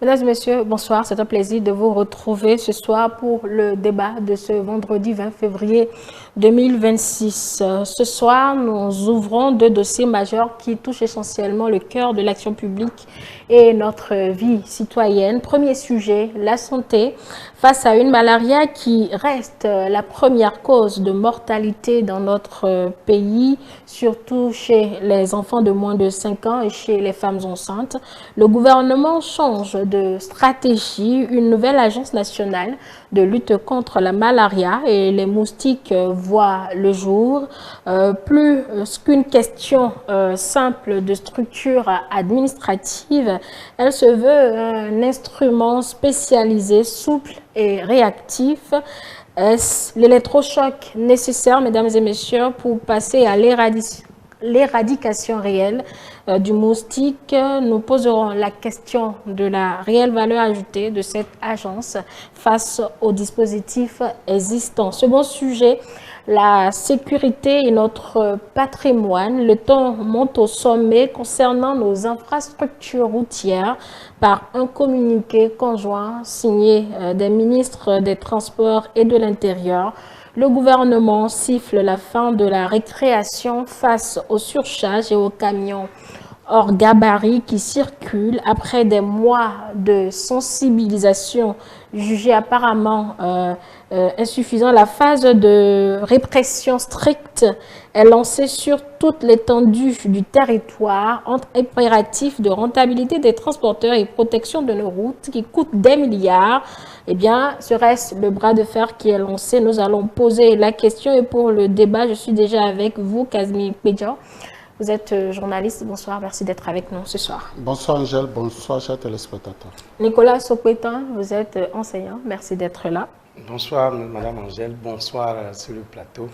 Mesdames et messieurs, bonsoir. C'est un plaisir de vous retrouver ce soir pour le débat de ce vendredi 20 février 2026. Ce soir, nous ouvrons deux dossiers majeurs qui touchent essentiellement le cœur de l'action publique et notre vie citoyenne. Premier sujet, la santé. Face à une malaria qui reste la première cause de mortalité dans notre pays, surtout chez les enfants de moins de 5 ans et chez les femmes enceintes, le gouvernement change de stratégie. Une nouvelle agence nationale de lutte contre la malaria et les moustiques voit le jour. Plus qu'une question simple de structure administrative, elle se veut un instrument spécialisé, souple et réactif. Est-ce l'électrochoc nécessaire, mesdames et messieurs, pour passer à l'éradication réelle du moustique? Nous poserons la question de la réelle valeur ajoutée de cette agence face aux dispositifs existants. Second sujet, la sécurité et notre patrimoine. Le temps monte au sommet concernant nos infrastructures routières par un communiqué conjoint signé des ministres des Transports et de l'Intérieur. Le gouvernement siffle la fin de la récréation face aux surcharges et aux camions hors gabarit qui circulent après des mois de sensibilisation jugée apparemment insuffisante. La phase de répression stricte est lancée sur toute l'étendue du territoire entre impératifs de rentabilité des transporteurs et protection de nos routes qui coûtent des milliards. Eh bien, serait-ce le bras de fer qui est lancé? Nous allons poser la question et pour le débat, je suis déjà avec vous, Kazmi Pédia. Vous êtes journaliste, bonsoir, merci d'être avec nous ce soir. Bonsoir Angèle, bonsoir chers téléspectateurs. Nicolas Sopétan, vous êtes enseignant, merci d'être là. Bonsoir Madame Angèle, bonsoir sur le plateau.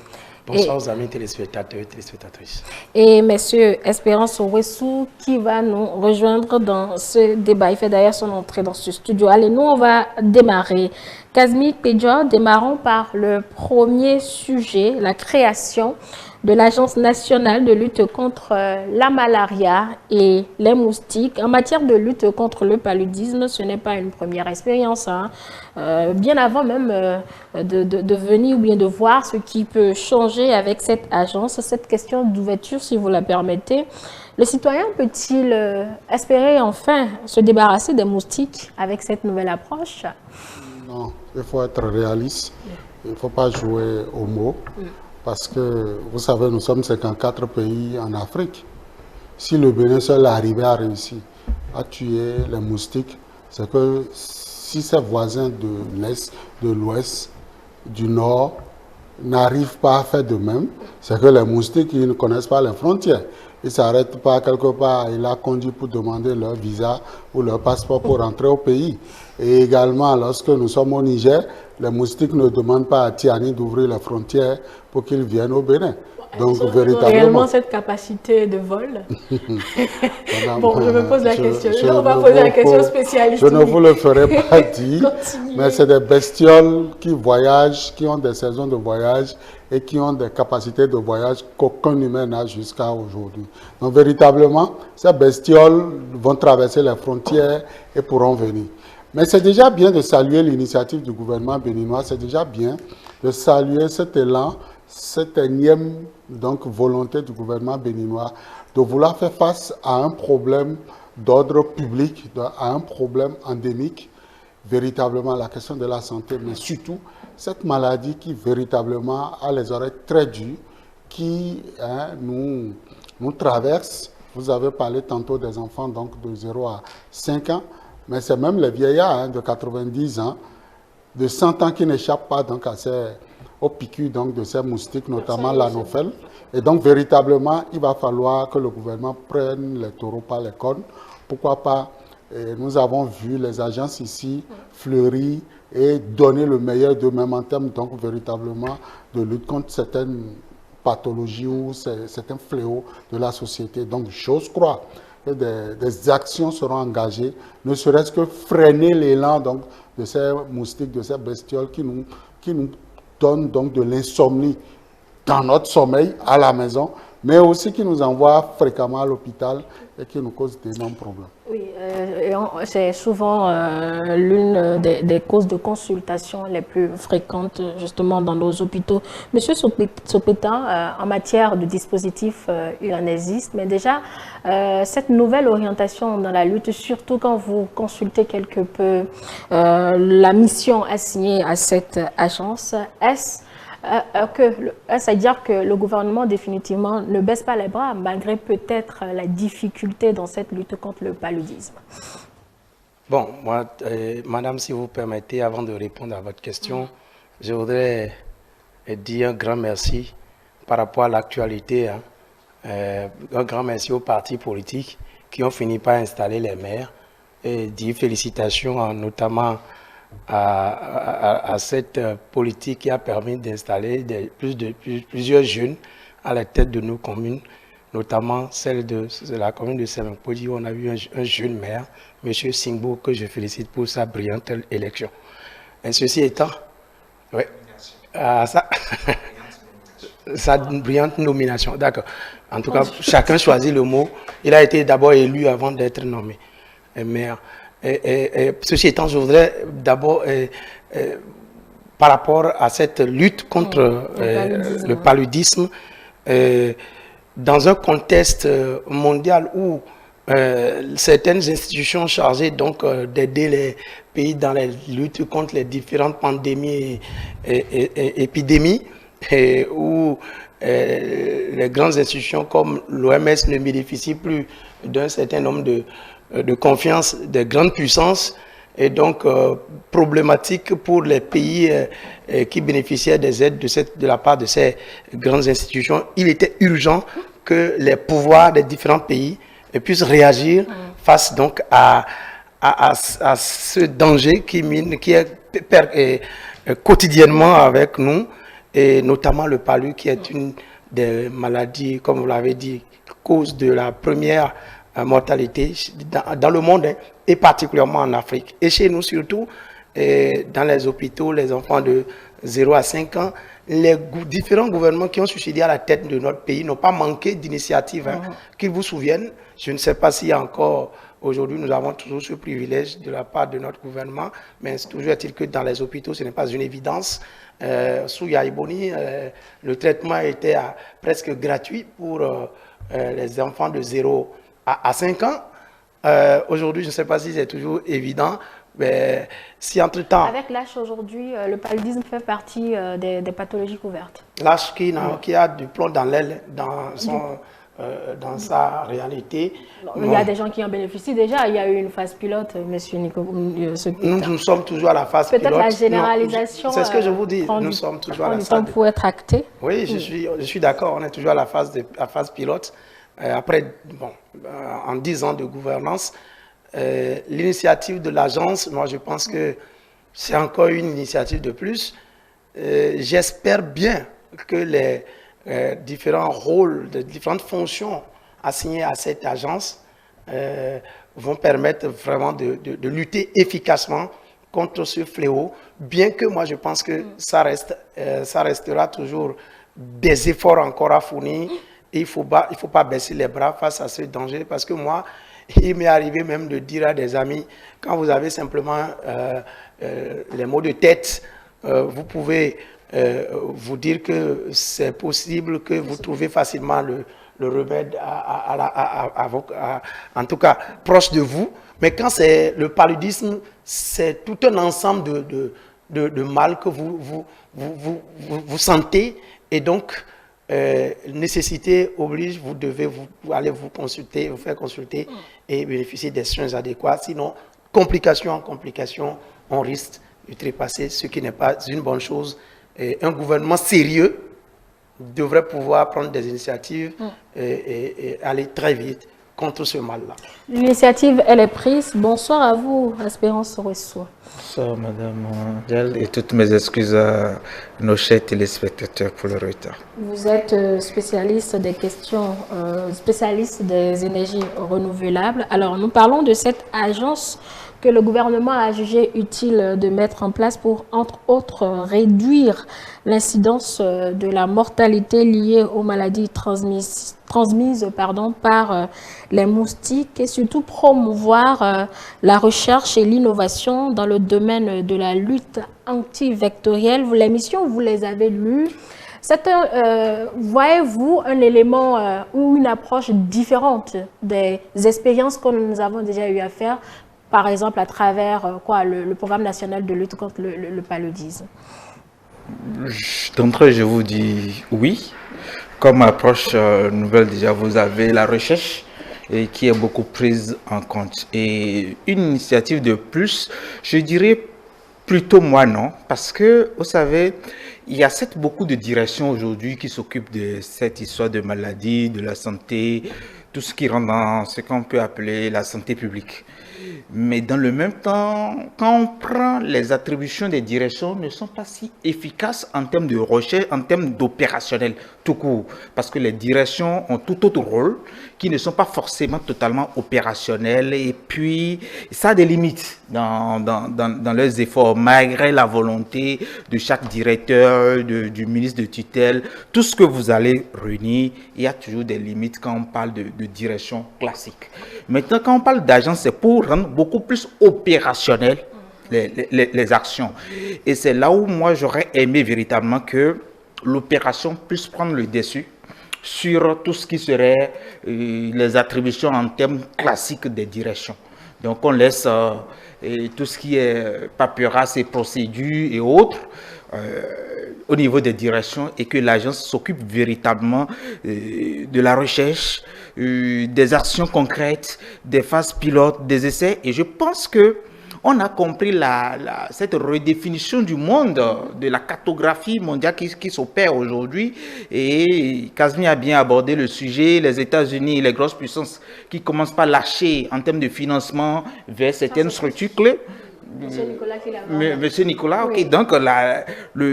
Bonsoir aux amis téléspectateurs et téléspectatrices. Et Monsieur Espérance Ouessou qui va nous rejoindre dans ce débat. Il fait d'ailleurs son entrée dans ce studio. Allez, nous on va démarrer. Kazmi Pédia, démarrons par le premier sujet, la création de l'Agence nationale de lutte contre la malaria et les moustiques. En matière de lutte contre le paludisme, ce n'est pas une première expérience. Hein. Bien avant même de venir ou bien de voir ce qui peut changer avec cette agence, cette question d'ouverture, si vous la permettez, le citoyen peut-il espérer enfin se débarrasser des moustiques avec cette nouvelle approche? Non, il faut être réaliste, il ne faut pas jouer aux mots. Parce que, vous savez, nous sommes 54 pays en Afrique. Si le Bénin seul arrivait à réussir à tuer les moustiques, c'est que si ses voisins de l'Est, de l'Ouest, du Nord n'arrivent pas à faire de même, c'est que les moustiques, ils ne connaissent pas les frontières. Ils ne s'arrêtent pas quelque part, ils la conduisent pour demander leur visa ou leur passeport pour rentrer au pays. Et également, lorsque nous sommes au Niger, les moustiques ne demandent pas à Tiani d'ouvrir les frontières pour qu'ils viennent au Bénin. Donc, véritablement... réellement cette capacité de vol? Bon, je me pose la question. On va poser la question spécialiste. Je ne vous le ferai pas dire, mais c'est des bestioles qui voyagent, qui ont des saisons de voyage et qui ont des capacités de voyage qu'aucun humain n'a jusqu'à aujourd'hui. Donc, véritablement, ces bestioles vont traverser les frontières et pourront venir. Mais c'est déjà bien de saluer l'initiative du gouvernement béninois, c'est déjà bien de saluer cet élan, cette énième volonté du gouvernement béninois de vouloir faire face à un problème d'ordre public, à un problème endémique, véritablement la question de la santé, mais surtout cette maladie qui véritablement a les oreilles très dures, qui nous traverse. Vous avez parlé tantôt des enfants de 0 à 5 ans, mais c'est même les vieillards de 90 ans, de 100 ans qui n'échappent pas aux piqûres de ces moustiques, notamment l'anophèle. Et donc, véritablement, il va falloir que le gouvernement prenne les taureaux par les cornes. Pourquoi pas, nous avons vu les agences ici fleurir et donner le meilleur d'eux-mêmes en termes, véritablement, de lutte contre certaines pathologies ou certains fléaux de la société. Donc, j'ose croire que des actions seront engagées, ne serait-ce que freiner l'élan de ces moustiques, de ces bestioles qui nous donnent de l'insomnie dans notre sommeil à la maison, mais aussi qui nous envoient fréquemment à l'hôpital et qui nous causent d'énormes problèmes. Oui, c'est souvent l'une des causes de consultation les plus fréquentes justement dans nos hôpitaux. Monsieur Sopetan, en matière de dispositifs, il en existe, mais déjà, cette nouvelle orientation dans la lutte, surtout quand vous consultez quelque peu la mission assignée à cette agence, est-ce à dire que le gouvernement définitivement ne baisse pas les bras malgré peut-être la difficulté dans cette lutte contre le paludisme? Bon, moi, madame, si vous permettez, avant de répondre à votre question, je voudrais dire un grand merci par rapport à l'actualité. Un grand merci aux partis politiques qui ont fini par installer les maires et dire félicitations notamment à cette politique qui a permis d'installer plusieurs jeunes à la tête de nos communes, notamment celle de la commune de Semenpodi où on a eu un jeune maire, M. Singbo, que je félicite pour sa brillante élection. Et ceci étant, oui, sa brillante nomination, d'accord. En tout cas, chacun choisit le mot. Il a été d'abord élu avant d'être nommé maire. Ceci étant, je voudrais d'abord, par rapport à cette lutte contre le paludisme, dans un contexte mondial où certaines institutions chargées donc d'aider les pays dans la lutte contre les différentes pandémies et épidémies, où les grandes institutions comme l'OMS ne bénéficient plus d'un certain nombre de confiance des grandes puissances et donc problématique pour les pays qui bénéficiaient des aides de la part de ces grandes institutions. Il était urgent que les pouvoirs des différents pays puissent réagir face donc à ce danger qui est quotidiennement avec nous, et notamment le palu qui est une des maladies, comme vous l'avez dit, cause de la première mortalité dans le monde et particulièrement en Afrique. Et chez nous surtout, dans les hôpitaux, les enfants de 0 à 5 ans, les différents gouvernements qui ont succédé à la tête de notre pays n'ont pas manqué d'initiatives. Qu'ils vous souviennent, je ne sais pas s'il y a encore, aujourd'hui nous avons toujours ce privilège de la part de notre gouvernement, mais toujours est-il que dans les hôpitaux ce n'est pas une évidence. Sous Yaïboni, le traitement était presque gratuit pour les enfants de 0 à 5 ans. Aujourd'hui, je ne sais pas si c'est toujours évident, mais si entre-temps... Avec l'âge aujourd'hui, le paludisme fait partie des pathologies couvertes. L'âge qui a du plomb dans l'aile, dans sa réalité. Il y a des gens qui en bénéficient déjà. Il y a eu une phase pilote, monsieur Nico. Nous sommes toujours à la phase pilote. Peut-être la généralisation. C'est ce que je vous dis. Nous sommes toujours à la phase. Pour être acté. Oui, je suis d'accord. On est toujours à la phase pilote. Après, bon, en 10 ans de gouvernance, l'initiative de l'agence, moi je pense que c'est encore une initiative de plus. J'espère bien que les différents rôles, les différentes fonctions assignées à cette agence vont permettre vraiment de lutter efficacement contre ce fléau, bien que moi je pense que ça restera toujours des efforts encore à fournir. Et il faut pas baisser les bras face à ce danger, parce que moi, il m'est arrivé même de dire à des amis, quand vous avez simplement les maux de tête, vous pouvez vous dire que c'est possible que vous trouvez facilement le remède en tout cas proche de vous. Mais quand c'est le paludisme, c'est tout un ensemble de mal que vous sentez, et donc nécessité oblige, vous devez aller vous faire consulter et bénéficier des soins adéquats. Sinon, complication en complication, on risque de trépasser, ce qui n'est pas une bonne chose. Et un gouvernement sérieux devrait pouvoir prendre des initiatives et aller très vite contre ce mal-là. L'initiative, elle est prise. Bonsoir à vous, Espérance Ressources. Bonsoir, Madame Angèle, et toutes mes excuses à nos chers téléspectateurs pour le retard. Vous êtes spécialiste des questions, spécialiste des énergies renouvelables. Alors, nous parlons de cette agence que le gouvernement a jugé utile de mettre en place pour, entre autres, réduire l'incidence de la mortalité liée aux maladies transmises par les moustiques et surtout promouvoir la recherche et l'innovation dans le domaine de la lutte antivectorielle. Les missions, vous les avez lues. Voyez-vous un élément ou une approche différente des expériences que nous avons déjà eu à faire, par exemple à travers le programme national de lutte contre le paludisme? D'entrée, je vous dis oui. Comme approche nouvelle, déjà, vous avez la recherche et qui est beaucoup prise en compte. Et une initiative de plus, je dirais plutôt moi non, parce que, vous savez, il y a beaucoup de directions aujourd'hui qui s'occupent de cette histoire de maladie, de la santé, tout ce qui rentre dans ce qu'on peut appeler la santé publique. Mais dans le même temps, quand on prend les attributions des directions, ne sont pas si efficaces en termes de recherche, en termes d'opérationnel tout court. Parce que les directions ont tout autre rôle qui ne sont pas forcément totalement opérationnels. Et puis, ça a des limites dans leurs efforts, malgré la volonté de chaque directeur, du ministre de tutelle. Tout ce que vous allez réunir, il y a toujours des limites quand on parle de direction classique. Maintenant, quand on parle d'agence, c'est pour rendre beaucoup plus opérationnel les actions. Et c'est là où moi, j'aurais aimé véritablement que l'opération puisse prendre le dessus sur tout ce qui serait les attributions en termes classiques des directions. Donc, on laisse tout ce qui est paperasse et procédures et autres au niveau des directions et que l'agence s'occupe véritablement de la recherche, des actions concrètes, des phases pilotes, des essais. Et je pense que on a compris cette redéfinition du monde, de la cartographie mondiale qui s'opère aujourd'hui. Et Casimir a bien abordé le sujet, les États-Unis, les grosses puissances qui commencent par lâcher en termes de financement vers certaines structures clés. Monsieur Nicolas qui l'a Monsieur Nicolas, ok. Oui. Donc,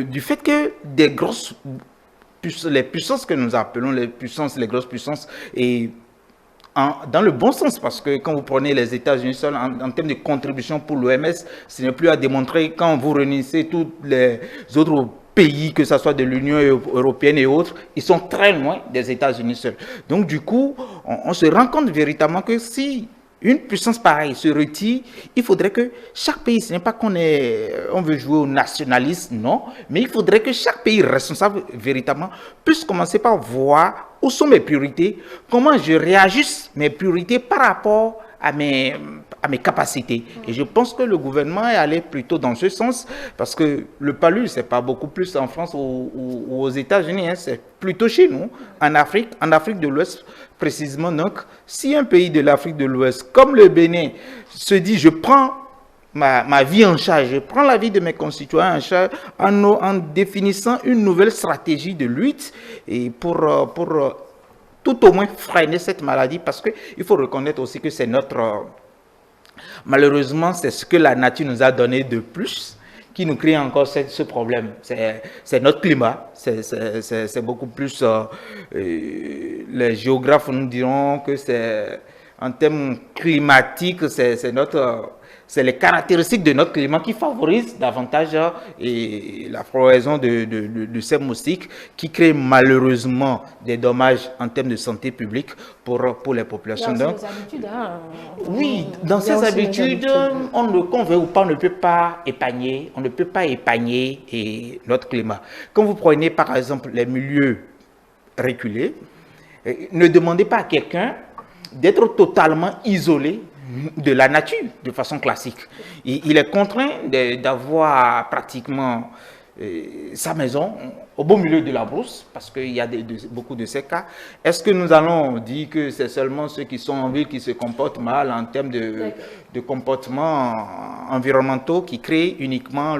du fait que les puissances que nous appelons les grosses puissances, et dans le bon sens, parce que quand vous prenez les États-Unis seuls en termes de contribution pour l'OMS, ce n'est plus à démontrer quand vous réunissez tous les autres pays, que ce soit de l'Union européenne et autres, ils sont très loin des États-Unis seuls. Donc, du coup, on se rend compte véritablement que si une puissance pareille se retire, il faudrait que chaque pays, ce n'est pas on veut jouer au nationalisme, non, mais il faudrait que chaque pays responsable véritablement puisse commencer par voir où sont mes priorités, comment je réajuste mes priorités par rapport à mes capacités. Et je pense que le gouvernement est allé plutôt dans ce sens, parce que le palu, c'est pas beaucoup plus en France ou aux États-Unis, hein, c'est plutôt chez nous, en Afrique de l'Ouest précisément. Donc, si un pays de l'Afrique de l'Ouest, comme le Bénin, se dit, je prends ma vie en charge, je prends la vie de mes concitoyens en charge en définissant une nouvelle stratégie de lutte et pour tout au moins freiner cette maladie, parce qu'il faut reconnaître aussi que c'est malheureusement, c'est ce que la nature nous a donné de plus qui nous crée encore ce problème. C'est notre climat, c'est beaucoup plus... les géographes nous diront que c'est, en termes climatiques, c'est les caractéristiques de notre climat qui favorisent davantage la floraison de ces moustiques qui créent malheureusement des dommages en termes de santé publique pour les populations. Il y a aussi des habitudes, hein. Oui, dans ces habitudes, qu'on veut ou pas, on ne peut pas épargner, notre climat. Quand vous prenez par exemple les milieux reculés, ne demandez pas à quelqu'un d'être totalement isolé de la nature de façon classique. Il est contraint d'avoir pratiquement sa maison au beau milieu de la brousse, parce qu'il y a beaucoup de ces cas. Est-ce que nous allons dire que c'est seulement ceux qui sont en ville qui se comportent mal en termes de comportements environnementaux qui créent uniquement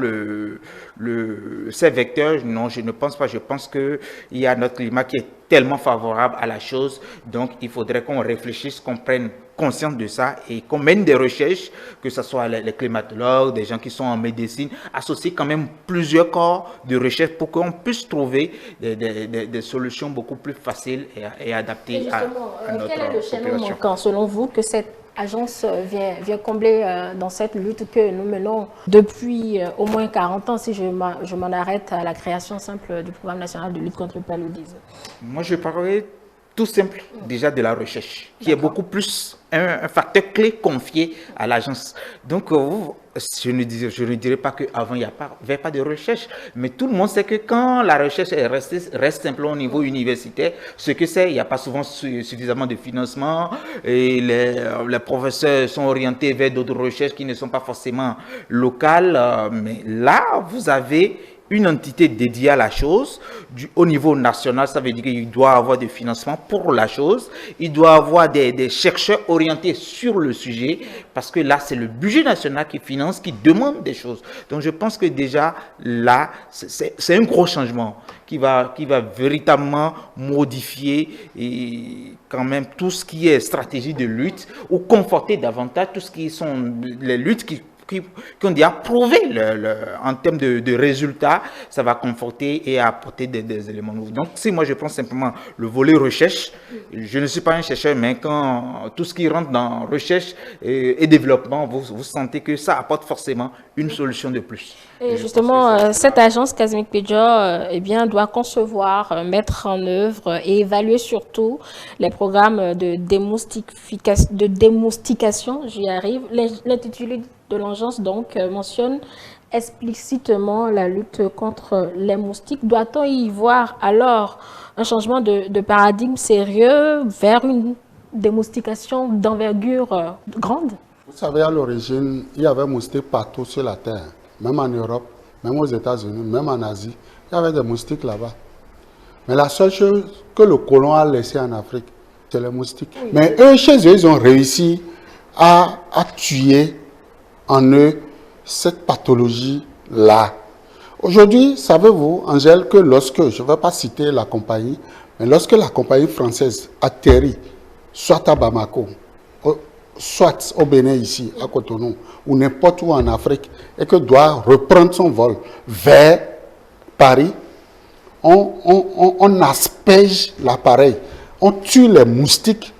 ces vecteurs? Non, je ne pense pas. Je pense qu'il y a notre climat qui est tellement favorable à la chose. Donc, il faudrait qu'on réfléchisse, qu'on prenne conscience de ça et qu'on mène des recherches, que ce soit les climatologues, des gens qui sont en médecine, associer quand même plusieurs corps de recherche pour qu'on puisse trouver des solutions beaucoup plus faciles et adaptées à notre population. Quel est le chaînon manquant, selon vous, que cette agence vient combler dans cette lutte que nous menons depuis au moins 40 ans, si je m'en arrête à la création simple du programme national de lutte contre le paludisme? Moi, je parlerai tout simple déjà de la recherche, qui est beaucoup plus un facteur clé confié à l'agence. Donc, je ne dirais pas qu'avant, il n'y avait pas de recherche, mais tout le monde sait que quand la recherche reste simplement au niveau universitaire, ce que c'est, il n'y a pas souvent suffisamment de financement et les professeurs sont orientés vers d'autres recherches qui ne sont pas forcément locales. Mais là, vous avez une entité dédiée à la chose. Au niveau national, ça veut dire qu'il doit avoir des financements pour la chose. Il doit avoir des chercheurs orientés sur le sujet, parce que là, c'est le budget national qui finance, qui demande des choses. Donc, je pense que déjà, là, c'est un gros changement qui va véritablement modifier et quand même tout ce qui est stratégie de lutte, ou conforter davantage tout ce qui sont les luttes qui ont déjà prouvé en termes de résultats, ça va conforter et apporter des éléments nouveaux. Donc, si moi je prends simplement le volet recherche, je ne suis pas un chercheur, mais quand tout ce qui rentre dans recherche et développement, vous sentez que ça apporte forcément une solution de plus. Et justement, cette agence Kazimiq Pidjo doit concevoir, mettre en œuvre et évaluer surtout les programmes de démoustication, j'y arrive. L'intitulé de l'agence donc mentionne explicitement la lutte contre les moustiques. Doit-on y voir alors un changement de paradigme sérieux vers une démoustication d'envergure grande? Vous savez, à l'origine, il y avait moustiques partout sur la Terre. Même en Europe, même aux États-Unis, même en Asie, il y avait des moustiques là-bas. Mais la seule chose que le colon a laissé en Afrique, c'est les moustiques. Oui. Mais eux, chez eux, ils ont réussi à tuer en eux cette pathologie-là. Aujourd'hui, savez-vous, Angèle, que lorsque, je ne vais pas citer la compagnie, mais lorsque la compagnie française atterrit, soit à Bamako, soit au Bénin ici, à Cotonou, ou n'importe où en Afrique, et que doit reprendre son vol vers Paris, on asperge l'appareil, on tue les moustiques,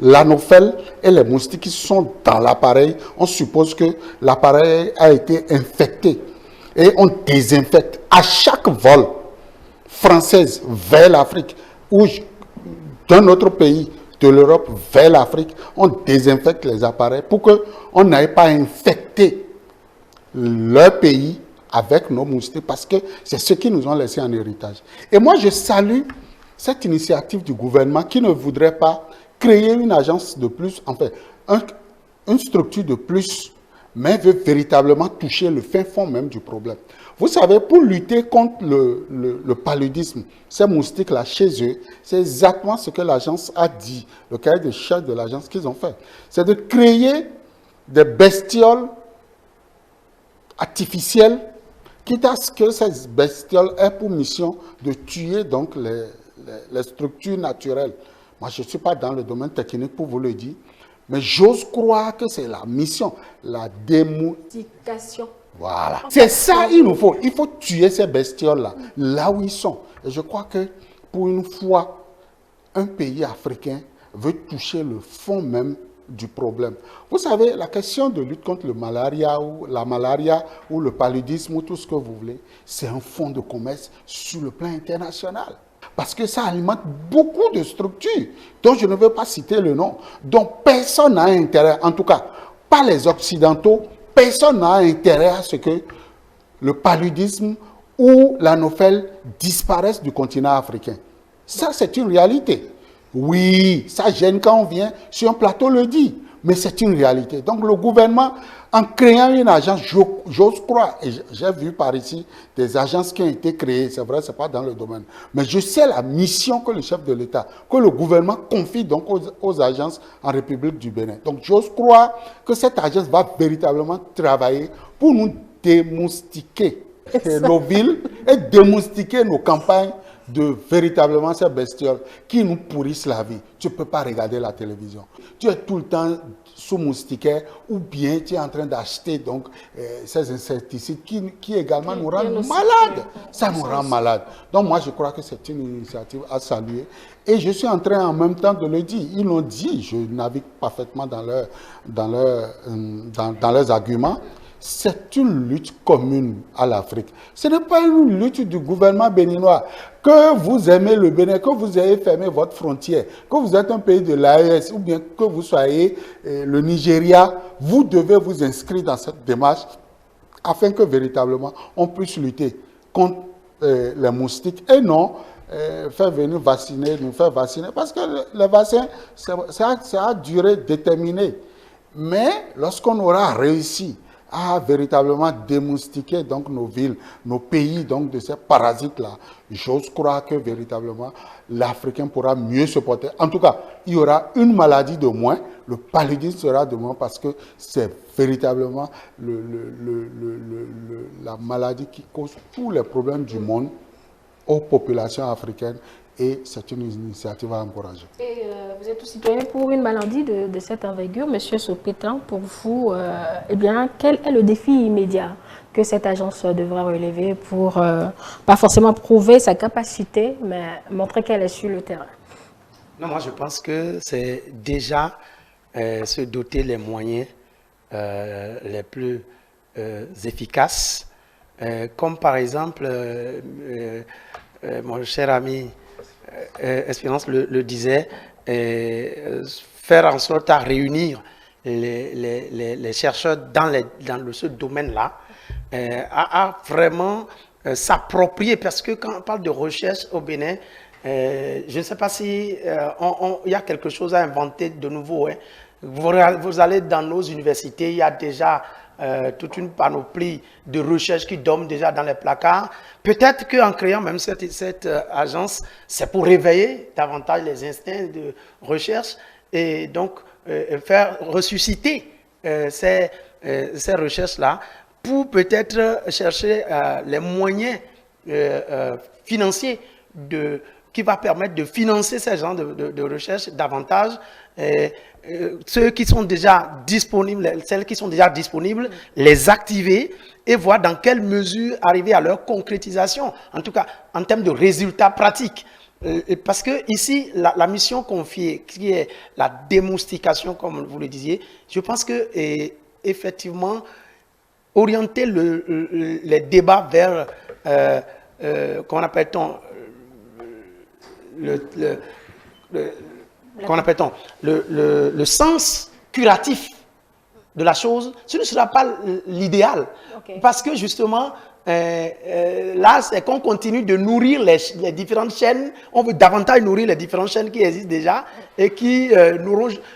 l'anophèle et les moustiques qui sont dans l'appareil. On suppose que l'appareil a été infecté et on désinfecte à chaque vol française vers l'Afrique ou d'un autre pays de l'Europe vers l'Afrique, on désinfecte les appareils pour qu'on n'aille pas infecter leur pays avec nos moustiques, parce que c'est ce qu'ils nous ont laissé en héritage. Et moi, je salue cette initiative du gouvernement qui ne voudrait pas créer une agence de plus, enfin, une structure de plus, mais veut véritablement toucher le fin fond même du problème. Vous savez, pour lutter contre le paludisme, ces moustiques-là, chez eux, c'est exactement ce que l'agence a dit, le cahier de charges de l'agence qu'ils ont fait. C'est de créer des bestioles artificielles, quitte à ce que ces bestioles aient pour mission de tuer donc les structures naturelles. Moi, je ne suis pas dans le domaine technique pour vous le dire, mais j'ose croire que c'est la mission, la démoustication. Voilà. C'est ça qu'il nous faut. Il faut tuer ces bestioles-là, là où ils sont. Et je crois que, pour une fois, un pays africain veut toucher le fond même du problème. Vous savez, la question de lutte contre la malaria ou le paludisme ou tout ce que vous voulez, c'est un fonds de commerce sur le plan international. Parce que ça alimente beaucoup de structures dont je ne veux pas citer le nom, dont personne n'a intérêt, en tout cas, pas les Occidentaux, personne n'a intérêt à ce que le paludisme ou l'anophèle disparaissent du continent africain. Ça, c'est une réalité. Oui, ça gêne quand on vient sur un plateau le dit, mais c'est une réalité. Donc le gouvernement, en créant une agence, j'ose croire, et j'ai vu par ici des agences qui ont été créées, c'est vrai, ce n'est pas dans le domaine, mais je sais la mission que le chef de l'État, que le gouvernement confie donc aux agences en République du Bénin. Donc j'ose croire que cette agence va véritablement travailler pour nous démoustiquer nos villes et démoustiquer nos campagnes de véritablement ces bestioles qui nous pourrissent la vie. Tu ne peux pas regarder la télévision. Tu es tout le temps sous moustiquaire, ou bien tu es en train d'acheter donc ces insecticides qui également nous rendent malades. Ça nous rend malades. Donc moi je crois que c'est une initiative à saluer. Et je suis en train en même temps de le dire. Ils l'ont dit, je navigue parfaitement dans leurs arguments. C'est une lutte commune à l'Afrique. Ce n'est pas une lutte du gouvernement béninois. Que vous aimez le Bénin, que vous ayez fermé votre frontière, que vous êtes un pays de l'AES ou bien que vous soyez le Nigeria, vous devez vous inscrire dans cette démarche afin que véritablement on puisse lutter contre les moustiques et non faire venir vacciner, nous faire vacciner. Parce que les vaccins, ça a duré déterminée. Mais lorsqu'on aura réussi à véritablement démoustiquer donc nos villes, nos pays donc de ces parasites-là, j'ose croire que véritablement l'Africain pourra mieux se porter. En tout cas, il y aura une maladie de moins, le paludisme sera de moins parce que c'est véritablement la maladie qui cause tous les problèmes du monde aux populations africaines. Et c'est une initiative à encourager. Et vous êtes aussi citoyen pour une maladie de cette envergure, M. Sopetan. Pour vous, eh bien, quel est le défi immédiat que cette agence devra relever pour, pas forcément prouver sa capacité, mais montrer qu'elle est sur le terrain? Non, moi je pense que c'est déjà se doter les moyens les plus efficaces, comme par exemple, mon cher ami Espérance le disait, faire en sorte à réunir les chercheurs dans ce domaine-là, à vraiment s'approprier, parce que quand on parle de recherche au Bénin, je ne sais pas si il y a quelque chose à inventer de nouveau. Hein. Vous allez dans nos universités, il y a déjà toute une panoplie de recherches qui dorment déjà dans les placards. Peut-être qu'en créant même cette agence, c'est pour réveiller davantage les instincts de recherche et donc faire ressusciter ces recherches-là pour peut-être chercher les moyens financiers qui va permettre de financer ces genres de recherche davantage. Ceux qui sont déjà disponibles, celles qui sont déjà disponibles, les activer et voir dans quelle mesure arriver à leur concrétisation, en tout cas en termes de résultats pratiques. Parce que ici, la mission confiée, qui est la démoustication, comme vous le disiez, je pense que effectivement, orienter les débats vers, comment appelle-t-on, le sens curatif de la chose, ce ne sera pas l'idéal. Okay. Parce que justement, là, c'est qu'on continue de nourrir les différentes chaînes. On veut davantage nourrir les différentes chaînes qui existent déjà et qui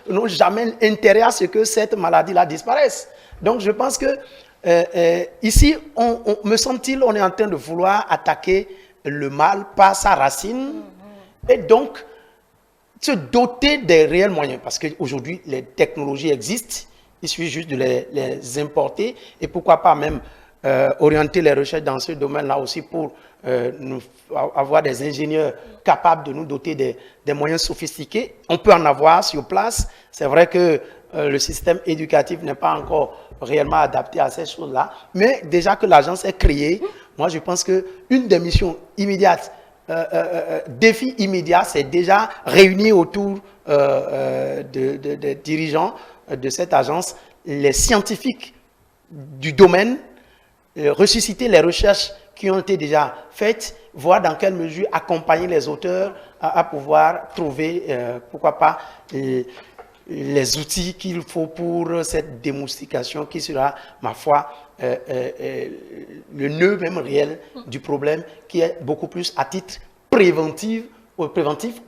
n'ont jamais intérêt à ce que cette maladie-là disparaisse. Donc, je pense que ici, me semble-t-il, on est en train de vouloir attaquer le mal par sa racine et donc se doter des réels moyens. Parce qu'aujourd'hui, les technologies existent. Il suffit juste de les importer et pourquoi pas même orienter les recherches dans ce domaine-là aussi pour avoir des ingénieurs capables de nous doter des moyens sophistiqués. On peut en avoir sur place. C'est vrai que le système éducatif n'est pas encore réellement adapté à ces choses-là. Mais déjà que l'agence est créée, moi je pense qu'une des missions immédiates, défi immédiat, c'est déjà réunir autour des dirigeants de cette agence, les scientifiques du domaine, ressusciter les recherches qui ont été déjà faites, voir dans quelle mesure accompagner les auteurs à pouvoir trouver, pourquoi pas, les outils qu'il faut pour cette démoustication qui sera, ma foi, le nœud même réel du problème, qui est beaucoup plus à titre préventif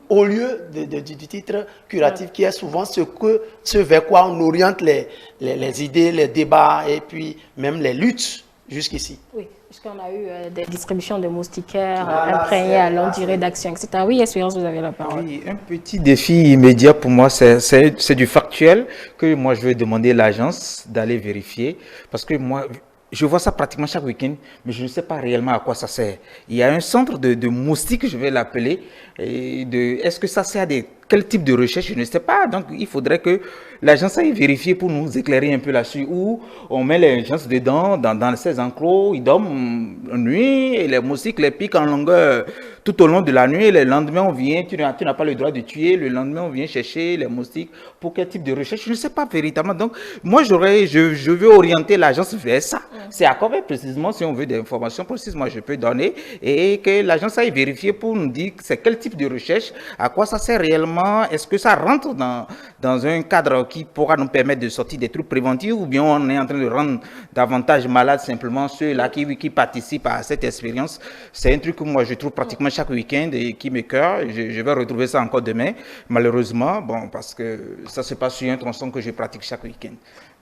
au lieu du titre curatif, qui est souvent ce vers quoi on oriente les idées, les débats et puis même les luttes jusqu'ici. Oui, puisqu'on a eu des distributions de moustiquaires imprégnées à longue durée d'action, etc. Oui, Espérance, vous avez la parole. Oui, un petit défi immédiat pour moi, c'est du factuel que moi je vais demander à l'agence d'aller vérifier, parce que moi, je vois ça pratiquement chaque week-end, mais je ne sais pas réellement à quoi ça sert. Il y a un centre de moustiques, je vais l'appeler. Est-ce que ça sert à des quel type de recherche, je ne sais pas. Donc, il faudrait que l'agence aille vérifier pour nous éclairer un peu là-dessus, où on met les gens dedans, dans ces enclos, ils dorment la nuit, et les moustiques les piquent en longueur tout au long de la nuit. Le lendemain, on vient, tu n'as pas le droit de tuer. Le lendemain, on vient chercher les moustiques. Pour quel type de recherche, je ne sais pas véritablement. Donc, moi, je veux orienter l'agence vers ça. C'est à combien précisément, si on veut des informations précises, moi, je peux donner, et que l'agence aille vérifier pour nous dire c'est quel type de recherche, à quoi ça sert réellement, est-ce que ça rentre dans un cadre qui pourra nous permettre de sortir des trucs préventifs, ou bien on est en train de rendre davantage malades simplement ceux-là qui participent à cette expérience. C'est un truc que moi je trouve pratiquement chaque week-end et qui me cœur. Je vais retrouver ça encore demain, malheureusement, bon, parce que ça se passe sur un tronçon que je pratique chaque week-end.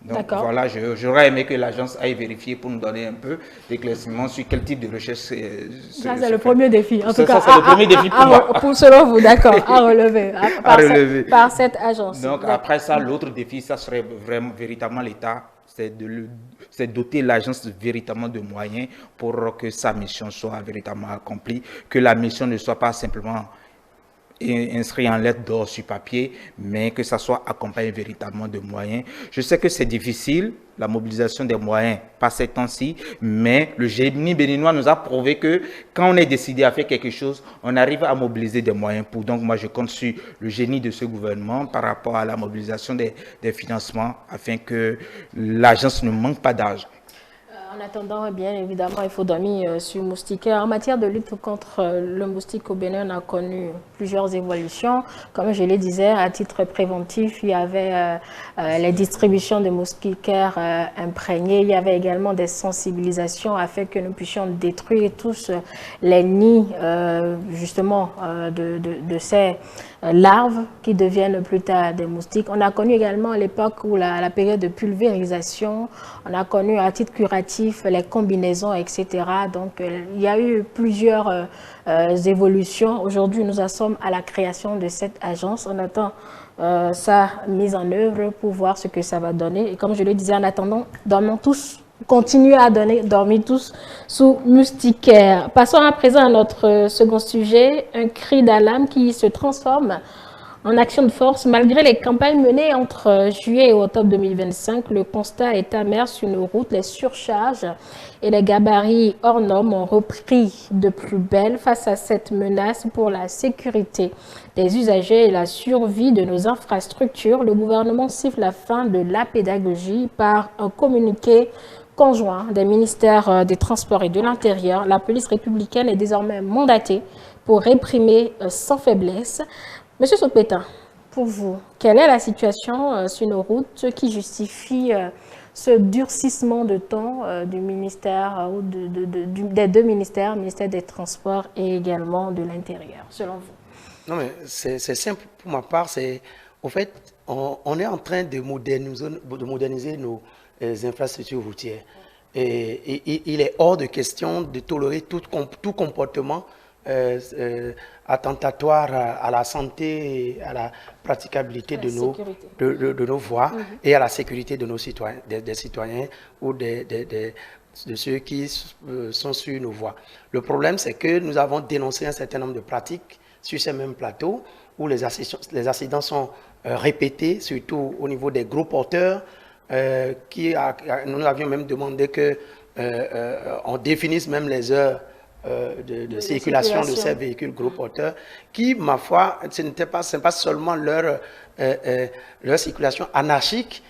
Donc voilà, j'aurais aimé que l'agence aille vérifier pour nous donner un peu d'éclaircissement sur quel type de recherche ça, c'est le premier défi. En tout cas, c'est le premier défi pour moi. Selon vous, d'accord, à relever, par cette agence. Donc après ça, l'autre défi, ça serait vraiment, véritablement l'État, c'est doter l'agence véritablement de moyens pour que sa mission soit véritablement accomplie, que la mission ne soit pas simplement inscrit en lettres d'or sur papier, mais que ça soit accompagné véritablement de moyens. Je sais que c'est difficile, la mobilisation des moyens, pas ces temps-ci, mais le génie béninois nous a prouvé que quand on est décidé à faire quelque chose, on arrive à mobiliser des moyens pour. Donc moi, je compte sur le génie de ce gouvernement par rapport à la mobilisation des financements afin que l'agence ne manque pas d'argent. En attendant, bien évidemment, il faut dormir sur moustiquaire. En matière de lutte contre le moustique au Bénin, on a connu plusieurs évolutions. Comme je le disais, à titre préventif, il y avait les distributions de moustiquaires imprégnés. Il y avait également des sensibilisations afin que nous puissions détruire tous les nids, justement, de ces larves qui deviennent plus tard des moustiques. On a connu également à l'époque où la période de pulvérisation, on a connu à titre curatif les combinaisons, etc. Donc, il y a eu plusieurs évolutions. Aujourd'hui, nous en sommes à la création de cette agence. On attend sa mise en œuvre pour voir ce que ça va donner. Et comme je le disais, en attendant, dormons tous. Continuez à dormir tous sous moustiquaire. Passons à présent à notre second sujet, un cri d'alarme qui se transforme en action de force. Malgré les campagnes menées entre juillet et octobre 2025, le constat est amer sur nos routes. Les surcharges et les gabarits hors normes ont repris de plus belle face à cette menace pour la sécurité des usagers et la survie de nos infrastructures. Le gouvernement siffle la fin de la pédagogie par un communiqué conjoint des ministères des Transports et de l'Intérieur. La police républicaine est désormais mandatée pour réprimer sans faiblesse. Monsieur Sopeta, pour vous, quelle est la situation sur nos routes qui justifie ce durcissement de temps du ministère ou des deux ministères, ministère des Transports et également de l'Intérieur, selon vous? Non, mais c'est simple pour ma part. Au fait, on est en train de moderniser nos infrastructures routières. Et il est hors de question de tolérer tout comportement attentatoire à la santé et à la praticabilité de nos voies et à la sécurité de nos citoyens, des citoyens ou de ceux qui sont sur nos voies. Le problème, c'est que nous avons dénoncé un certain nombre de pratiques sur ces mêmes plateaux où les accidents sont répétés, surtout au niveau des gros porteurs. Nous avions même demandé qu'on définisse même les heures de circulation de ces véhicules gros porteurs qui, ma foi, ce n'est pas seulement leur circulation anarchique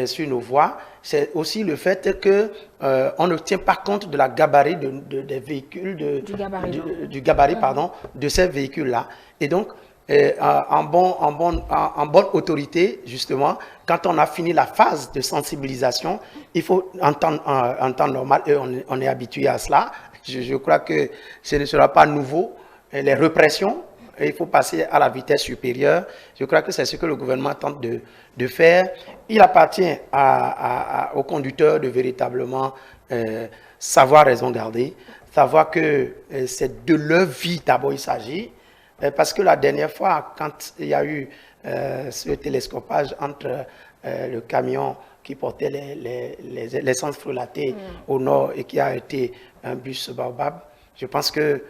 sur nos voies, c'est aussi le fait qu'on ne tient pas compte de la gabarit des véhicules, du gabarit de ces véhicules-là. Et donc, en bonne autorité, justement, quand on a fini la phase de sensibilisation, il faut en temps normal, et on est habitué à cela. Je crois que ce ne sera pas nouveau. Les répressions, il faut passer à la vitesse supérieure. Je crois que c'est ce que le gouvernement tente de faire. Il appartient aux conducteurs de véritablement savoir raison garder, savoir que c'est de leur vie d'abord il s'agit. Parce que la dernière fois, quand il y a eu ce télescopage entre le camion qui portait l'essence frelatée au nord et qui a été un bus Baobab, je pense que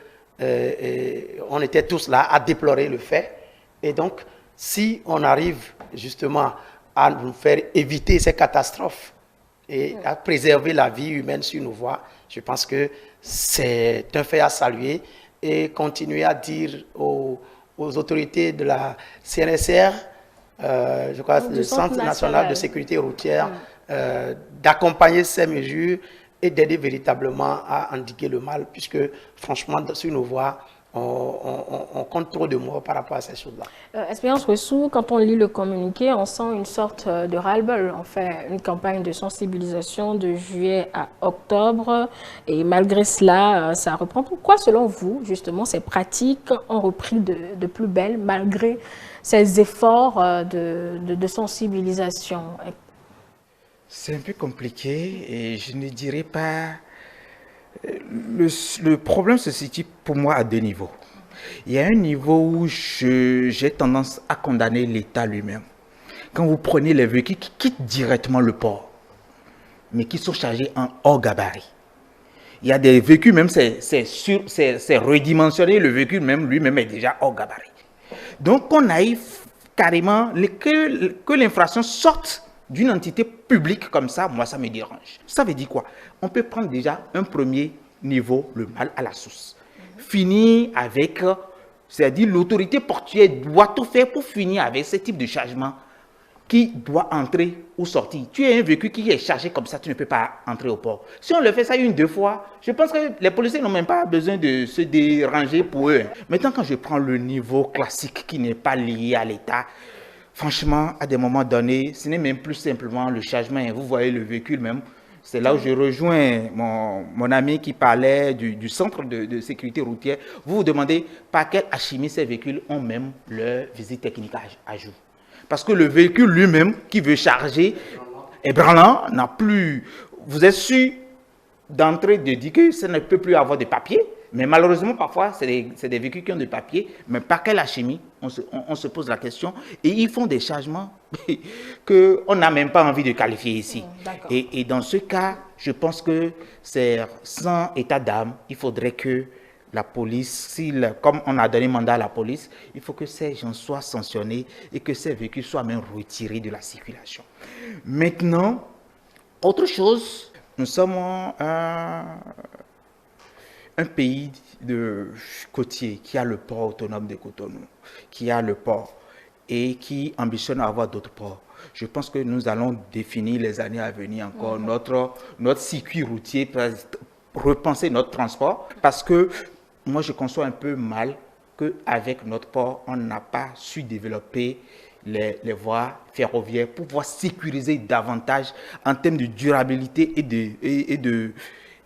on était tous là à déplorer le fait. Et donc, Si on arrive justement à nous faire éviter ces catastrophes et à préserver la vie humaine sur nos voies, je pense que c'est un fait à saluer et continuer à dire aux autorités de la CNSR, je crois, le Centre national de sécurité routière, d'accompagner ces mesures et d'aider véritablement à endiguer le mal, puisque franchement, sur nos voies, on compte trop de morts par rapport à ces choses-là. Espérance Ressou, quand on lit le communiqué, on sent une sorte de ras-le-bol. On fait une campagne de sensibilisation de juillet à octobre et malgré cela, ça reprend. Pourquoi, selon vous, justement, ces pratiques ont repris de plus belle malgré ces efforts de sensibilisation? C'est un peu compliqué et je ne dirais pas... Le problème se situe pour moi à deux niveaux. Il y a un niveau où j'ai tendance à condamner l'État lui-même. Quand vous prenez les véhicules qui quittent directement le port, mais qui sont chargés en hors gabarit. Il y a des véhicules, même c'est redimensionné, le véhicule même lui-même est déjà hors gabarit. Donc on arrive carrément que l'infraction sorte d'une entité publique comme ça, moi ça me dérange. Ça veut dire quoi? On peut prendre déjà un premier niveau, le mal à la source. Finir avec, c'est-à-dire l'autorité portuaire doit tout faire pour finir avec ce type de chargement qui doit entrer ou sortir. Tu as un véhicule qui est chargé comme ça, tu ne peux pas entrer au port. Si on le fait ça une, deux fois, je pense que les policiers n'ont même pas besoin de se déranger pour eux. Maintenant, quand je prends le niveau classique qui n'est pas lié à l'État, franchement, à des moments donnés, ce n'est même plus simplement le chargement. Vous voyez le véhicule même. C'est là où je rejoins mon ami qui parlait du centre de sécurité routière. Vous vous demandez par quelle alchimie ces véhicules ont même leur visite technique à jour. Parce que le véhicule lui-même qui veut charger, ébranlant, n'a plus... Vous êtes sûr d'entrer de dire que ça ne peut plus avoir de papier. Mais malheureusement, parfois, c'est des véhicules qui ont des papiers. Mais par quelle alchimie? On se pose la question. Et ils font des changements qu'on n'a même pas envie de qualifier ici. Et dans ce cas, je pense que c'est sans état d'âme. Il faudrait que la police, comme on a donné mandat à la police, il faut que ces gens soient sanctionnés et que ces véhicules soient même retirés de la circulation. Maintenant, autre chose, nous sommes un pays côtier qui a le port autonome de Cotonou, qui a le port et qui ambitionne à avoir d'autres ports. Je pense que nous allons définir les années à venir encore notre circuit routier, repenser notre transport, parce que moi je conçois un peu mal qu'avec notre port, on n'a pas su développer les voies ferroviaires pour pouvoir sécuriser davantage en termes de durabilité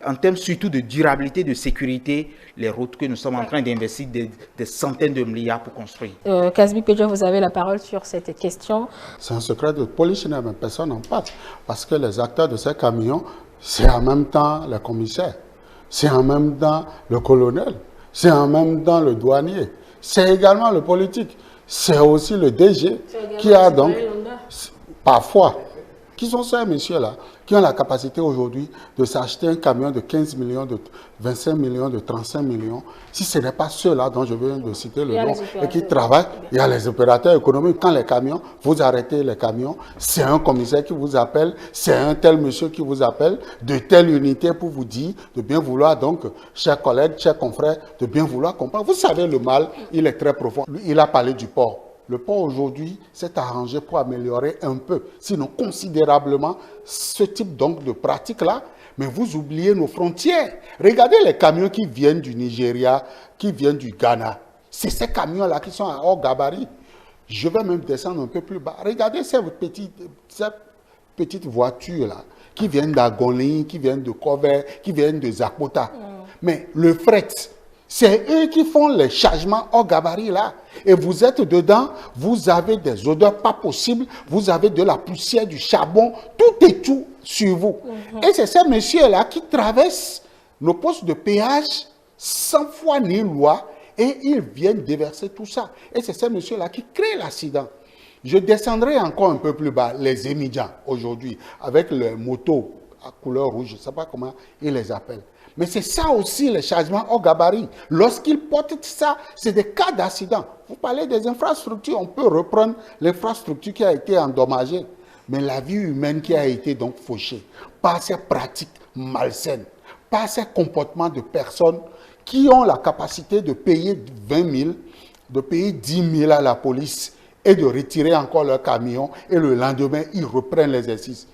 en termes surtout de durabilité, de sécurité, les routes que nous sommes en train d'investir des centaines de milliards pour construire. Kasby Pedjo, vous avez la parole sur cette question. C'est un secret de polichinelle, mais personne n'en parle. Parce que les acteurs de ces camions, c'est en même temps le commissaire, c'est en même temps le colonel, c'est en même temps le douanier, c'est également le politique, c'est aussi le DG qui a donc, parfois, qui sont ces messieurs-là, qui ont la capacité aujourd'hui de s'acheter un camion de 15 millions, de 25 millions, de 35 millions. Si ce n'est pas ceux-là dont je viens de citer le nom, et qui travaillent, il y a les opérateurs économiques. Quand les camions, vous arrêtez les camions, c'est un commissaire qui vous appelle, c'est un tel monsieur qui vous appelle, de telle unité pour vous dire de bien vouloir, donc, chers collègues, chers confrères, de bien vouloir comprendre. Vous savez, le mal, il est très profond. Il a parlé du port. Le port aujourd'hui s'est arrangé pour améliorer un peu, sinon considérablement, ce type donc de pratique-là. Mais vous oubliez nos frontières. Regardez les camions qui viennent du Nigeria, qui viennent du Ghana. C'est ces camions-là qui sont à hors gabarit. Je vais même descendre un peu plus bas. Regardez ces petites voitures-là, qui viennent d'Agoni, qui viennent de Kover, qui viennent de Zakota. Mais le fret, c'est eux qui font les chargements hors gabarit là. Et vous êtes dedans, vous avez des odeurs pas possibles, vous avez de la poussière, du charbon, tout est tout sur vous. Et c'est ces messieurs-là qui traversent nos postes de péage sans foi ni loi et ils viennent déverser tout ça. Et c'est ces messieurs-là qui créent l'accident. Je descendrai encore un peu plus bas, les émigrants aujourd'hui, avec les motos à couleur rouge, je ne sais pas comment ils les appellent. Mais c'est ça aussi les chargements hors gabarit. Lorsqu'ils portent ça, c'est des cas d'accident. Vous parlez des infrastructures, on peut reprendre l'infrastructure qui a été endommagée. Mais la vie humaine qui a été donc fauchée par ces pratiques malsaines, par ces comportements de personnes qui ont la capacité de payer 20 000, de payer 10 000 à la police et de retirer encore leur camion et le lendemain, ils reprennent l'exercice.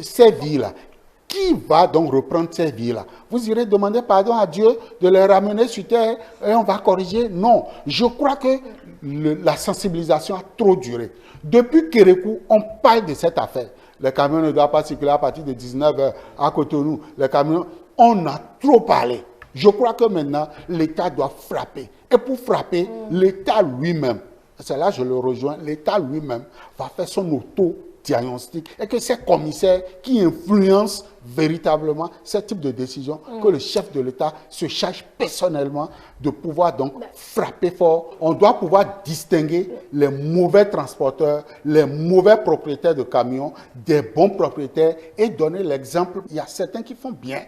Ces vies-là, qui va donc reprendre ces vies-là? Vous irez demander pardon à Dieu de les ramener sur terre et on va corriger? Non. Je crois que la sensibilisation a trop duré. Depuis Kérékou, on parle de cette affaire. Les camions ne doivent pas circuler à partir de 19h à Cotonou. Les camions, on a trop parlé. Je crois que maintenant, l'État doit frapper. Et pour frapper, l'État lui-même, c'est là que je le rejoins, l'État lui-même va faire son auto-diagnostic et que ces commissaires qui influencent véritablement ce type de décision, que le chef de l'État se charge personnellement de pouvoir donc frapper fort. On doit pouvoir distinguer les mauvais transporteurs, les mauvais propriétaires de camions, des bons propriétaires et donner l'exemple. Il y a certains qui font bien.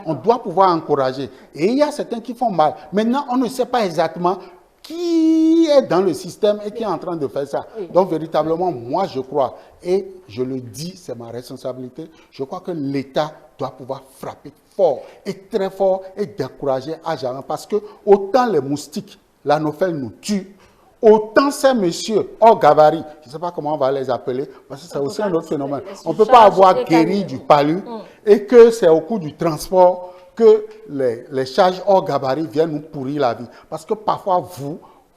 On doit pouvoir encourager. Et il y a certains qui font mal. Maintenant, on ne sait pas exactement qui est dans le système et qui est en train de faire ça. Donc, véritablement, moi, je crois, et je le dis, c'est ma responsabilité, je crois que l'État doit pouvoir frapper fort et très fort et décourager à jamais. Parce que autant les moustiques, l'anophèle nous tue, autant ces messieurs hors gabarit, je ne sais pas comment on va les appeler, parce que c'est aussi un autre phénomène. On ne peut pas avoir guéri du palu et que c'est au cours du transport que les charges hors gabarit viennent nous pourrir la vie. Parce que parfois,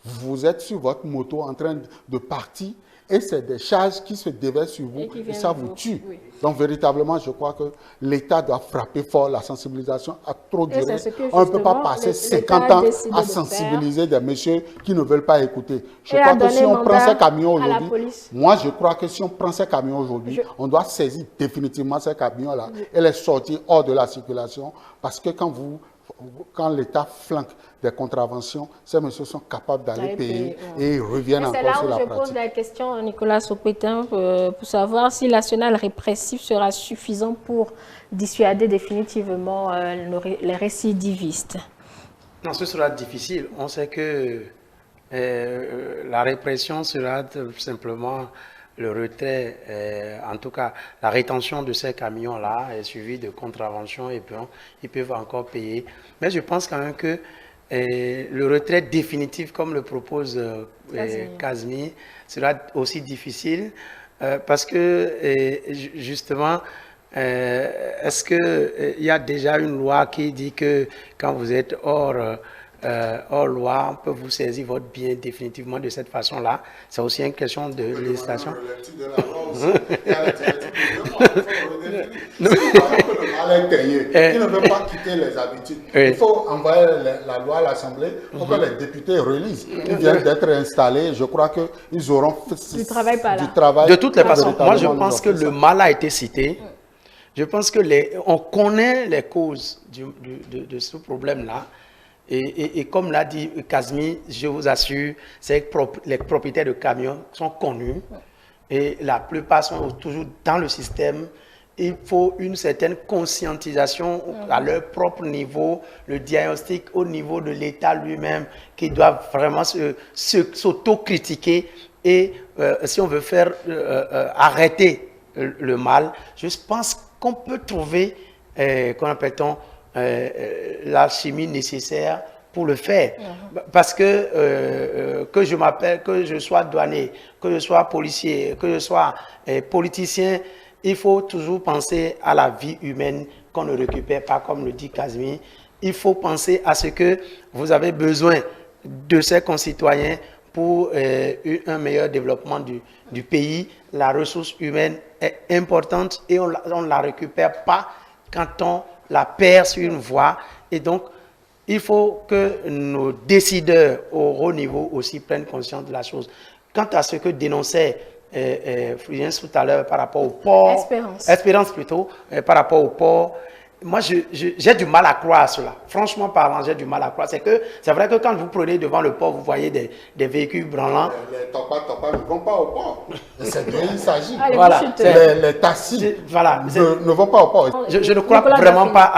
vous êtes sur votre moto en train de partir et c'est des charges qui se déversent sur vous et ça vous tue. Oui. Donc, véritablement, je crois que l'État doit frapper fort. La sensibilisation a trop duré. On ne peut pas passer 50 ans à sensibiliser des messieurs qui ne veulent pas écouter. Je crois que si on prend ces camions aujourd'hui, moi, je crois que si on prend ces camions aujourd'hui, on doit saisir définitivement ces camions-là et les sortir hors de la circulation parce que quand l'État flanque des contraventions, ces messieurs sont capables d'aller payer et ils reviennent encore sur la pratique. C'est là où je pose la question, Nicolas Sopetin, pour savoir si l'arsenal répressif sera suffisant pour dissuader définitivement les récidivistes. Non, ce sera difficile. On sait que la répression sera tout simplement le retrait, en tout cas la rétention de ces camions-là est suivie de contraventions et puis ils peuvent encore payer. Mais je pense quand même que le retrait définitif, comme le propose Kazmi, sera aussi difficile parce que justement, est-ce qu'il y a déjà une loi qui dit que quand vous êtes hors loi, on peut vous saisir votre bien définitivement de cette façon-là? C'est aussi une question de législation. Il ne veut pas quitter les habitudes. Il faut envoyer la loi à l'Assemblée pour que les députés relisent. Ils viennent d'être installés. Je crois qu'ils auront du travail. De toutes les façons, moi je pense que le mal a été cité. Je pense que on connaît les causes de ce problème-là. Et comme l'a dit Kazmi, je vous assure, c'est que les propriétaires de camions sont connus et la plupart sont toujours dans le système. Il faut une certaine conscientisation à leur propre niveau, le diagnostic au niveau de l'État lui-même qui doit vraiment s'autocritiquer et si on veut faire arrêter le mal, je pense qu'on peut trouver, qu'on appelle-t-on, l'alchimie nécessaire pour le faire. Parce que je m'appelle, que je sois douanier, que je sois policier, que je sois politicien, il faut toujours penser à la vie humaine qu'on ne récupère pas, comme le dit Kazmi. Il faut penser à ce que vous avez besoin de ces concitoyens pour un meilleur développement du pays. La ressource humaine est importante et on ne la récupère pas quand on la perd sur une voie. Et donc, il faut que nos décideurs au haut niveau aussi prennent conscience de la chose. Quant à ce que dénonçait Fulgence tout à l'heure par rapport au port, Espérance plutôt, par rapport au port, moi, j'ai du mal à croire à cela. Franchement parlant, j'ai du mal à croire. C'est vrai que quand vous prenez devant le port, vous voyez des véhicules branlants. Les topas ne vont pas au port. C'est bien, il s'agit. Voilà. Les taxis voilà, ne vont pas au port. Je ne crois vraiment pas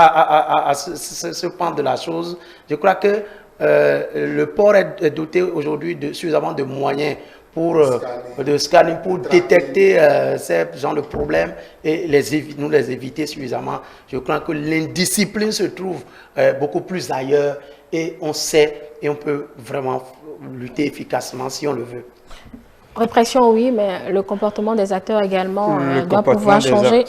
à ce pan de la chose. Je crois que le port est doté aujourd'hui de suffisamment de moyens pour scanner, pour détecter ces genres de problèmes et nous les éviter suffisamment. Je crois que l'indiscipline se trouve beaucoup plus ailleurs et on sait et on peut vraiment lutter efficacement si on le veut. Répression, oui, mais le comportement des acteurs également doit pouvoir changer.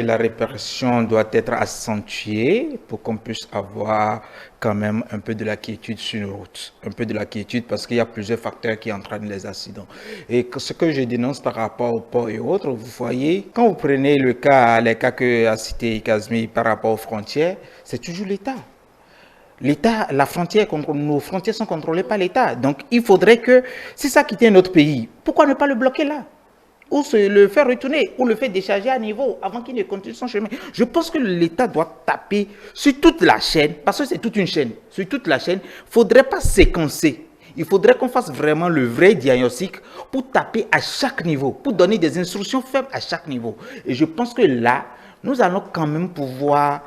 La répression doit être accentuée pour qu'on puisse avoir quand même un peu de la quiétude sur nos routes. Un peu de la quiétude parce qu'il y a plusieurs facteurs qui entraînent les accidents. Et ce que je dénonce par rapport au port et autres, vous voyez, quand vous prenez les cas que a cité Kazmi par rapport aux frontières, c'est toujours l'État. L'État, nos frontières sont contrôlées par l'État. Donc, il faudrait que, si ça quittait notre pays, pourquoi ne pas le bloquer là? Ou le faire retourner, ou le faire décharger à niveau avant qu'il ne continue son chemin. Je pense que l'État doit taper sur toute la chaîne, parce que c'est toute une chaîne. Sur toute la chaîne, il ne faudrait pas séquencer. Il faudrait qu'on fasse vraiment le vrai diagnostic pour taper à chaque niveau, pour donner des instructions fermes à chaque niveau. Et je pense que là, nous allons quand même pouvoir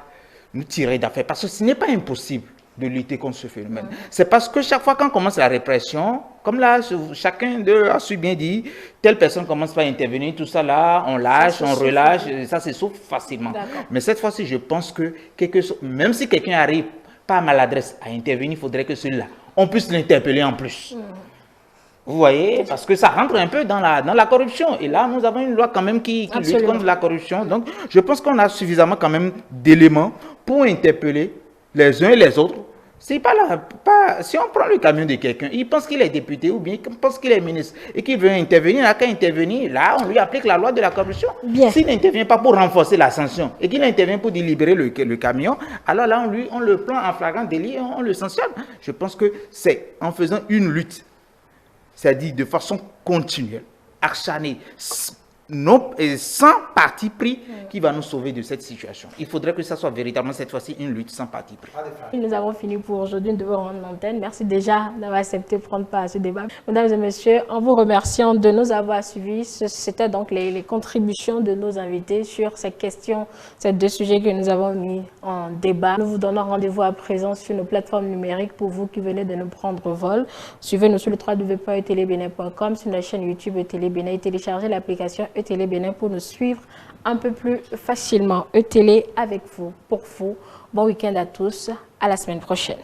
nous tirer d'affaire, parce que ce n'est pas impossible de lutter contre ce phénomène. C'est parce que chaque fois qu'on commence la répression, comme là, chacun d'eux a su bien dire, telle personne commence par intervenir, tout ça là, on lâche, on relâche, ça se sauve facilement. Mais cette fois-ci, je pense que même si quelqu'un arrive par maladresse à intervenir, il faudrait que celui-là, on puisse l'interpeller en plus. Vous voyez, parce que ça rentre un peu dans la corruption. Et là, nous avons une loi quand même qui lutte contre la corruption. Donc, je pense qu'on a suffisamment quand même d'éléments pour interpeller les uns et les autres. C'est pas là, si on prend le camion de quelqu'un, il pense qu'il est député ou bien il pense qu'il est ministre et qu'il veut intervenir, il n'a qu'à intervenir. Là, on lui applique la loi de la corruption. S'il n'intervient pas pour renforcer la sanction et qu'il intervient pour délibérer le camion, alors là, on le prend en flagrant délit et on le sanctionne. Je pense que c'est en faisant une lutte, c'est-à-dire de façon continuelle, acharnée, sans parti pris, qui va nous sauver de cette situation. Il faudrait que ça soit véritablement cette fois-ci une lutte sans parti pris. Nous avons fini pour aujourd'hui. Nous devons rendre l'antenne. Merci déjà d'avoir accepté de prendre part à ce débat. Mesdames et messieurs, en vous remerciant de nous avoir suivis, c'était donc les contributions de nos invités sur ces questions, ces deux sujets que nous avons mis en débat. Nous vous donnons rendez-vous à présent sur nos plateformes numériques pour vous qui venez de nous prendre vol. Suivez-nous sur le www.etelebénin.com, sur la chaîne YouTube ETélé Bénin et téléchargez l'application ETélé Bénin pour nous suivre un peu plus facilement. ETélé avec vous, pour vous. Bon week-end à tous. À la semaine prochaine.